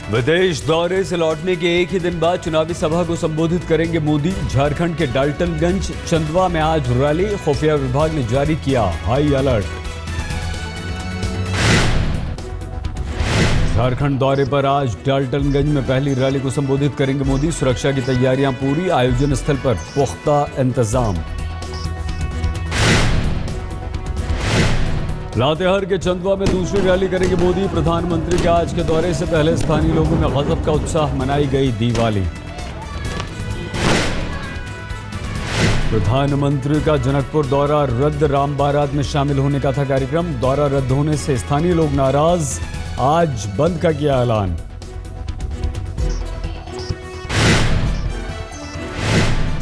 विदेश दौरे से लौटने के एक ही दिन बाद चुनावी सभा को संबोधित करेंगे मोदी। झारखंड के डाल्टनगंज चंदवा में आज रैली, खुफिया विभाग ने जारी किया हाई अलर्ट। झारखंड दौरे पर आज डाल्टनगंज में पहली रैली को संबोधित करेंगे मोदी। सुरक्षा की तैयारियां पूरी, आयोजन स्थल पर पुख्ता इंतजाम। लातेहार के चंदवा में दूसरी रैली करेंगे मोदी। प्रधानमंत्री के आज के दौरे से पहले स्थानीय लोगों में गजब का उत्साह, मनाई गई दिवाली। प्रधानमंत्री का जनकपुर दौरा रद्द, राम बारात में शामिल होने का था कार्यक्रम। दौरा रद्द होने से स्थानीय लोग नाराज, आज बंद का किया ऐलान।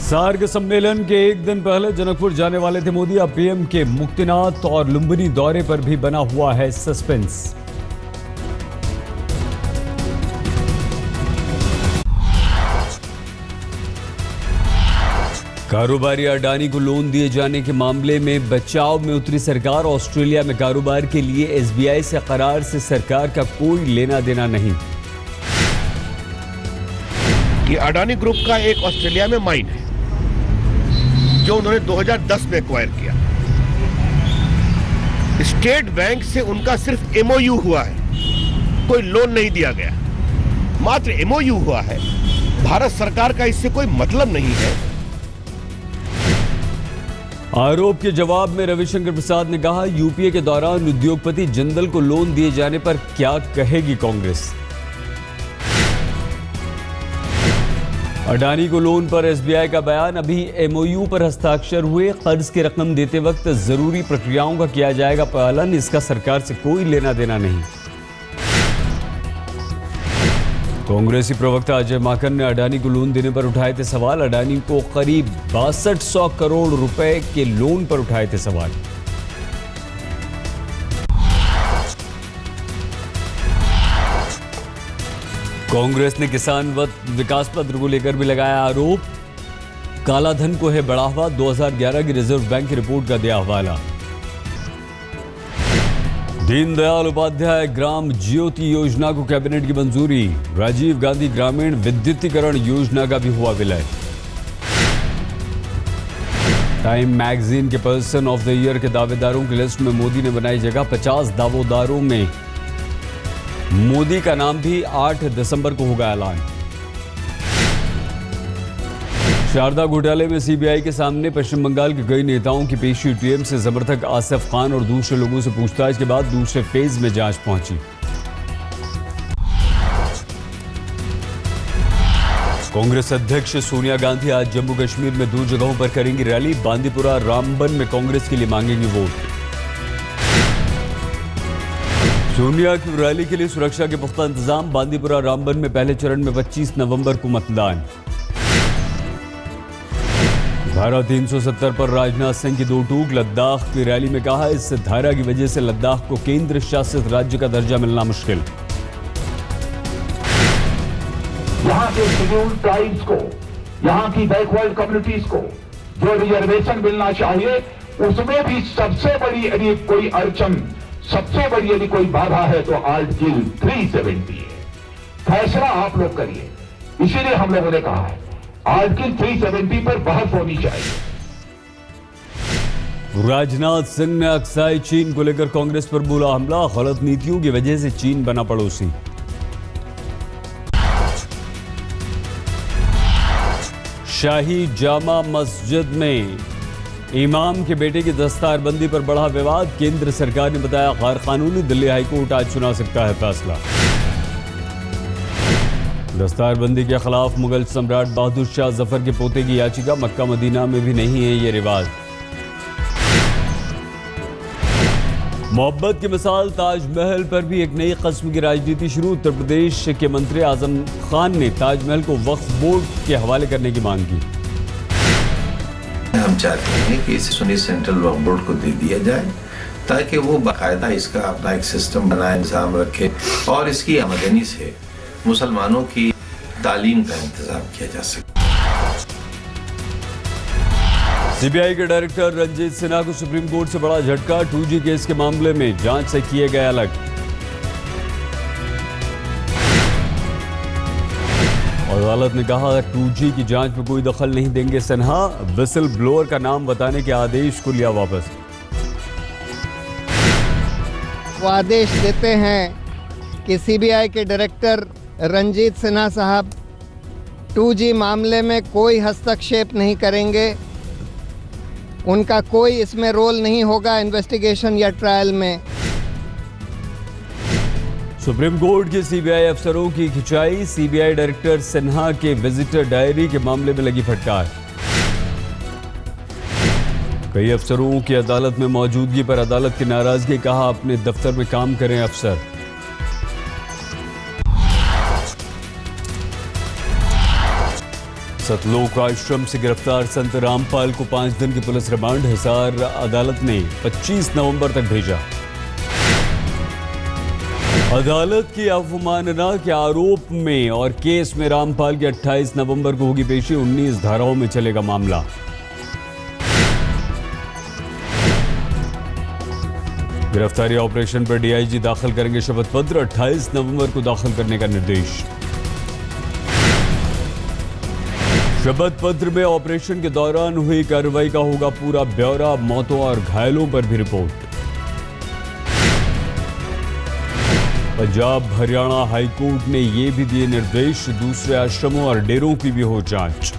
सार्क सम्मेलन के एक दिन पहले जनकपुर जाने वाले थे मोदी। अब पीएम के मुक्तिनाथ और लुम्बिनी दौरे पर भी बना हुआ है सस्पेंस। कारोबारी अडानी को लोन दिए जाने के मामले में बचाव में उतरी सरकार। ऑस्ट्रेलिया में कारोबार के लिए एसबीआई से करार से सरकार का कोई लेना देना नहीं। ये अडानी ग्रुप का एक ऑस्ट्रेलिया में माइन है जो उन्होंने 2010 में एक्वायर किया। स्टेट बैंक से उनका सिर्फ एमओयू हुआ है, कोई लोन नहीं दिया गया, मात्र एमओयू हुआ है। भारत सरकार का इससे कोई मतलब नहीं है। आरोप के जवाब में रविशंकर प्रसाद ने कहा, यूपीए के दौरान उद्योगपति जिंदल को लोन दिए जाने पर क्या कहेगी कांग्रेस। अडानी को लोन पर एसबीआई का बयान, अभी एमओयू पर हस्ताक्षर हुए, कर्ज की रकम देते वक्त जरूरी प्रक्रियाओं का किया जाएगा पालन, इसका सरकार से कोई लेना देना नहीं। कांग्रेसी प्रवक्ता अजय माकन ने अडानी को लोन देने पर उठाए थे सवाल। अडानी को करीब 6200 करोड़ रुपए के लोन पर उठाए थे सवाल। कांग्रेस ने किसान विकास पत्र को लेकर भी लगाया आरोप। काला धन को है बढ़ावा, 2011 की रिजर्व बैंक की रिपोर्ट का दिया हवाला। दीनदयाल उपाध्याय ग्राम ज्योति योजना को कैबिनेट की मंजूरी। राजीव गांधी ग्रामीण विद्युतीकरण योजना का भी हुआ विलय। टाइम मैगजीन के पर्सन ऑफ द ईयर के दावेदारों की लिस्ट में मोदी ने बनाई जगह। 50 दावेदारों में मोदी का नाम भी 8 दिसंबर को होगा ऐलान। शारदा घोटाले में सीबीआई के सामने पश्चिम बंगाल के कई नेताओं की पेशी। टीएमसी समर्थक आसिफ खान और दूसरे लोगों से पूछताछ के बाद दूसरे फेज में जांच पहुंची। कांग्रेस अध्यक्ष सोनिया गांधी आज जम्मू कश्मीर में 2 जगहों पर करेंगी रैली। बांदीपुरा रामबन में कांग्रेस के लिए मांगेंगी वोट। सोनिया की रैली के लिए सुरक्षा के पुख्ता इंतजाम। बांदीपुरा रामबन में पहले चरण में 25 नवंबर को मतदान। धारा 370 पर राजनाथ सिंह की 2 टूक। लद्दाख की रैली में कहा, इस धारा की वजह से लद्दाख को केंद्र शासित राज्य का दर्जा मिलना मुश्किल। यहाँ के शेड्यूल्ड ट्राइब्स को, यहाँ की बैकवर्ड कम्युनिटीज को जो रिजर्वेशन मिलना चाहिए, उसमें भी सबसे बड़ी यदि कोई अड़चन, सबसे बड़ी यदि कोई बाधा है तो आर्टिकल 370 है। फैसला आप लोग करिए। इसीलिए हम लोगों ने कहा है आर्टिकल 370 पर बहस होनी चाहिए। राजनाथ सिंह ने अक्साई चीन को लेकर कांग्रेस पर बोला हमला। गलत नीतियों की वजह से चीन बना पड़ोसी। शाही जामा मस्जिद में इमाम के बेटे की दस्तारबंदी पर बढ़ा विवाद। केंद्र सरकार ने बताया गैर कानूनी, दिल्ली हाईकोर्ट आज सुना सकता है फैसला। दस्तारबंदी के खिलाफ मुगल सम्राट बहादुर शाह जफर के पोते की याचिका। मक्का मदीना में भी नहीं है ये रिवाज। मोहब्बत की मिसाल ताजमहल पर भी एक नई किस्म की राजनीति शुरू। उत्तर प्रदेश के मंत्री आजम खान ने ताजमहल को वक्फ बोर्ड के हवाले करने की मांग की। हम चाहते हैं कि इसे सुन्नी सेंट्रल वक्फ बोर्ड को दे दिया जाए ताकि वो बाकायदा इसका अपना एक सिस्टम बनाए, निज़ाम रखे और इसकी आमदनी से मुसलमानों की तालीम का इंतजाम किया जा सके। सीबीआई के डायरेक्टर रंजीत सिन्हा को सुप्रीम कोर्ट से बड़ा झटका। 2G केस के मामले में जांच से किए गए अलग। अदालत ने कहा 2G की जांच में कोई दखल नहीं देंगे सिन्हा। विसल ब्लोअर का नाम बताने के आदेश को लिया वापस। वो आदेश देते हैं कि सीबीआई के डायरेक्टर रंजीत सिन्हा साहब 2G मामले में कोई हस्तक्षेप नहीं करेंगे। उनका कोई इसमें रोल नहीं होगा इन्वेस्टिगेशन या ट्रायल में। सुप्रीम कोर्ट के सीबीआई अफसरों की खिंचाई। सीबीआई डायरेक्टर सिन्हा के विजिटर डायरी के मामले में लगी फटकार। कई अफसरों की अदालत में मौजूदगी पर अदालत की नाराजगी। कहा अपने दफ्तर में काम करें अफसर। सतलोक आश्रम से गिरफ्तार संत रामपाल को 5 दिन की पुलिस रिमांड। हिसार अदालत ने 25 नवंबर तक भेजा। अदालत की अवमानना के आरोप में और केस में रामपाल की 28 नवंबर को होगी पेशी। 19 धाराओं में चलेगा मामला। गिरफ्तारी ऑपरेशन पर डीआईजी दाखिल करेंगे शपथ पत्र। 28 नवंबर को दाखिल करने का निर्देश। शपथ पत्र में ऑपरेशन के दौरान हुई कार्रवाई का होगा पूरा ब्यौरा। मौतों और घायलों पर भी रिपोर्ट। पंजाब हरियाणा हाईकोर्ट ने ये भी दिए निर्देश दूसरे आश्रमों और डेरों की भी हो जांच।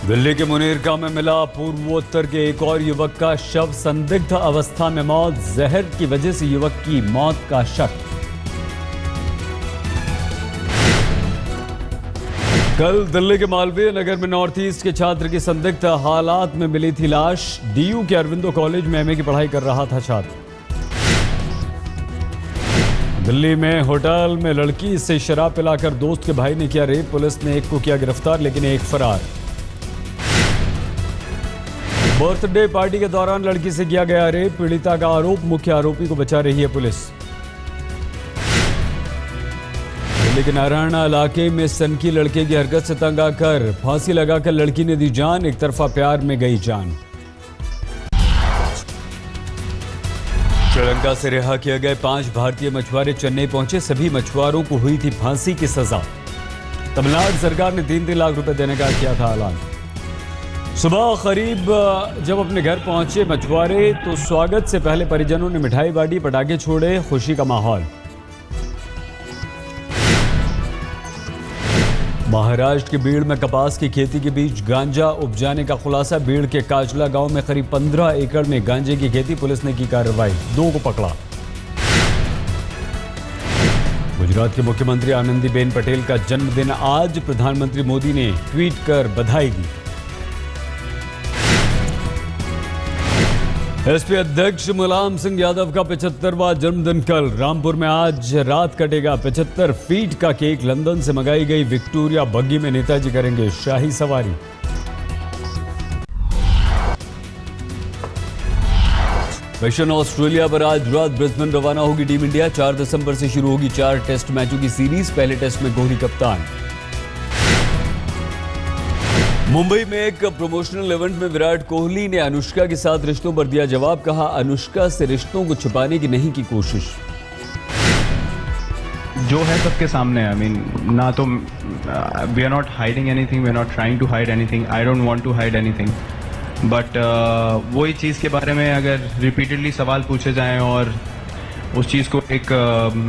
दिल्ली के मुनेरका में मिला पूर्वोत्तर के एक और युवक का शव। संदिग्ध अवस्था में मौत। जहर की वजह से युवक की मौत का शक। कल दिल्ली के मालवीय नगर में नॉर्थ ईस्ट के छात्र की संदिग्ध हालात में मिली थी लाश। डीयू के अरविंदो कॉलेज में एमए की पढ़ाई कर रहा था छात्र। दिल्ली में होटल में लड़की से शराब पिलाकर दोस्त के भाई ने किया रेप। पुलिस ने एक को किया गिरफ्तार लेकिन एक फरार। बर्थडे पार्टी के दौरान लड़की से किया गया रेप। पीड़िता का आरोप। मुख्य आरोपी को बचा रही है पुलिस। लेकिन नारायणा इलाके में सनकी लड़के की हरकत से तंग आकर फांसी लगाकर लड़की ने दी जान। एक तरफा प्यार में गई जान। श्रीलंका से रिहा किए गए 5 भारतीय मछुआरे चेन्नई पहुंचे। सभी मछुआरों को हुई थी फांसी की सजा। तमिलनाडु सरकार ने 3-3 लाख रुपए देने का किया था ऐलान। सुबह करीब जब अपने घर पहुंचे मछुआरे तो स्वागत से पहले परिजनों ने मिठाई बांटी, पटाखे छोड़े। खुशी का माहौल। महाराष्ट्र के बीड़ में कपास की खेती के बीच गांजा उपजाने का खुलासा। बीड़ के काजला गांव में करीब 15 एकड़ में गांजे की खेती। पुलिस ने की कार्रवाई। 2 को पकड़ा। गुजरात के मुख्यमंत्री आनंदीबेन पटेल का जन्मदिन आज। प्रधानमंत्री मोदी ने ट्वीट कर बधाई दी। एसपी अध्यक्ष मुलायम सिंह यादव का 75वां जन्मदिन कल। रामपुर में आज रात कटेगा। 75 फीट का केक लंदन से मंगाई गई विक्टोरिया बग्गी में नेताजी करेंगे शाही सवारी। मिशन ऑस्ट्रेलिया पर आज रात ब्रिस्बेन रवाना होगी टीम इंडिया। 4 दिसंबर से शुरू होगी 4 टेस्ट मैचों की सीरीज। पहले टेस्ट में कोहली कप्तान। मुंबई में एक प्रमोशनल इवेंट में विराट कोहली ने अनुष्का के साथ रिश्तों पर दिया जवाब। कहा अनुष्का से रिश्तों को छुपाने की नहीं की कोशिश। जो है सबके सामने। आई मीन ना तो we are not hiding anything, we are not trying to hide anything, I don't want to hide anything. But वही चीज़ के बारे में अगर रिपीटेडली सवाल पूछे जाएं और उस चीज़ को एक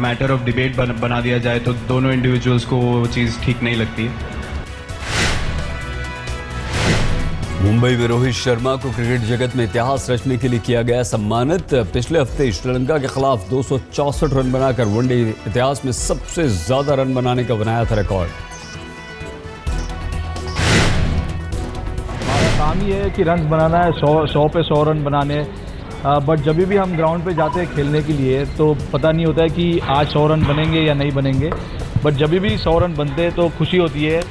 मैटर ऑफ डिबेट बना दिया जाए तो दोनों इंडिविजुअल्स को वो चीज़ ठीक नहीं लगती है। मुंबई में रोहित शर्मा को क्रिकेट जगत में इतिहास रचने के लिए किया गया सम्मानित। पिछले हफ्ते श्रीलंका के खिलाफ 264 रन बनाकर वनडे इतिहास में सबसे ज्यादा रन बनाने का बनाया था रिकॉर्ड। हमारा काम ही है कि रन बनाना है, 100 पे 100 रन बनाने। बट जब भी हम ग्राउंड पे जाते हैं खेलने के लिए तो पता नहीं होता है कि आज 100 रन बनेंगे या नहीं बनेंगे। बट जब भी 100 रन बनते हैं तो खुशी होती है